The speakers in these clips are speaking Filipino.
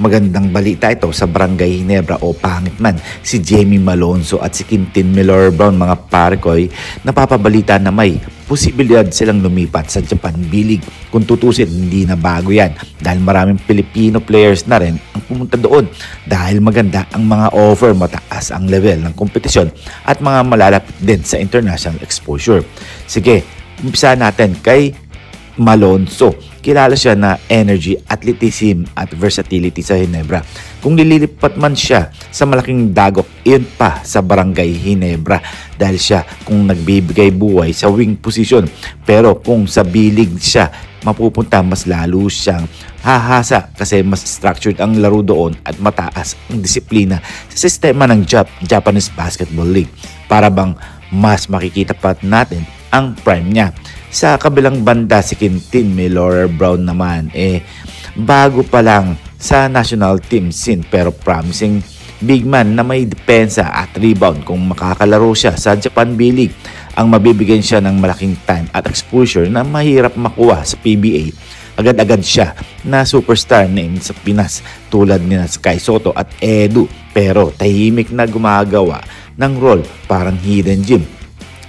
magandang balita ito sa Barangay Ginebra o pangit man si Jamie Malonzo at si Quintin Miller Brown mga parekoy, napapabalita na may posibilidad silang lumipat sa Japan B-League. Kung tutusin, hindi na bago yan dahil maraming Filipino players na rin ang pumunta doon dahil maganda ang mga offer, mataas ang level ng kompetisyon at mga malalapit din sa international exposure. Sige, umpisa natin kay Malonzo. Kilala siya na energy, athleticism at versatility sa Ginebra. Kung nililipat man siya sa malaking dagok, iyon pa sa Barangay Ginebra dahil siya kung nagbibigay buhay sa wing position. Pero kung sa B-League siya mapupunta, mas lalo siyang hahasa kasi mas structured ang laro doon at mataas ang disiplina sa sistema ng Japanese Basketball League. Para bang mas makikita pa natin ang prime niya. Sa kabilang banda, si Quintin Miller Brown naman bago pa lang sa national team scene pero promising big man na may depensa at rebound. Kung makakalaro siya sa Japan B-League, ang mabibigyan siya ng malaking time at exposure na mahirap makuha sa PBA. Agad-agad siya na superstar name sa Pinas tulad ni Sky Soto at Edu, pero tahimik na gumagawa ng role parang hidden gem.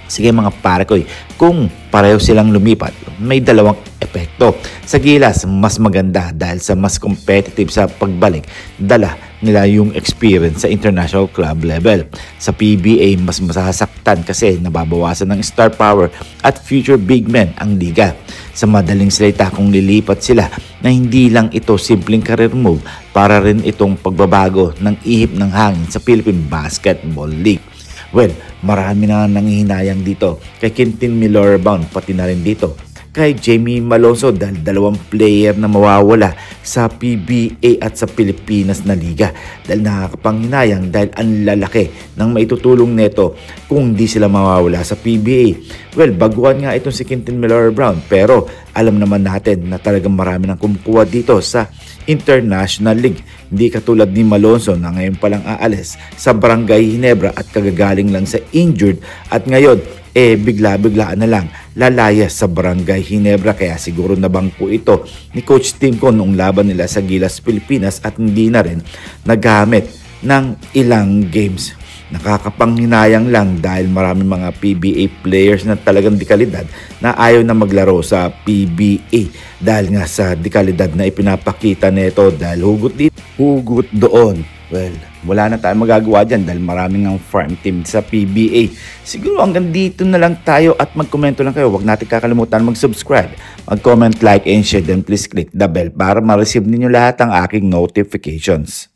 Sige mga parekoy, kung pareho silang lumipat, may dalawang epekto. Sa gilas, mas maganda dahil sa mas competitive sa pagbalik, dala nila yung experience sa international club level. Sa PBA, mas masasaktan kasi nababawasan ng star power at future big men ang liga. Sa madaling salita, kung lilipat sila na hindi lang ito simpleng career move, para rin itong pagbabago ng ihip ng hangin sa Philippine Basketball League. Well, marami na nanghihinayang dito kay Quintin Miller Brown, pati na rin dito kay Jamie Malonzo dahil dalawang player na mawawala sa PBA at sa Pilipinas na liga dahil nakakapanghinayang dahil ang lalaki ng maitutulong neto kung di sila mawawala sa PBA. Well, baguhan nga itong si Quintin Miller Brown pero alam naman natin na talagang marami nang kumukuha dito sa International League. Hindi katulad ni Malonzo na ngayon palang aalis sa Barangay Ginebra at kagagaling lang sa injured at ngayon bigla-biglaan na lang lalayas sa Barangay Ginebra. Kaya siguro nabangko ito ni Coach Timco noong laban nila sa Gilas Pilipinas at hindi na rin nagamit ng ilang games. Nakakapanghinayang lang dahil maraming mga PBA players na talagang dekalidad na ayaw na maglaro sa PBA dahil nga sa dekalidad na ipinapakita nito dahil hugot dito, hugot doon. Well, wala na tayong magagawa dyan dahil maraming ang farm team sa PBA. Siguro hanggang dito na lang tayo at magkomento lang kayo. Huwag natin kakalimutan mag-subscribe, mag-comment, like, and share. Then please click the bell para ma-receive ninyo lahat ang aking notifications.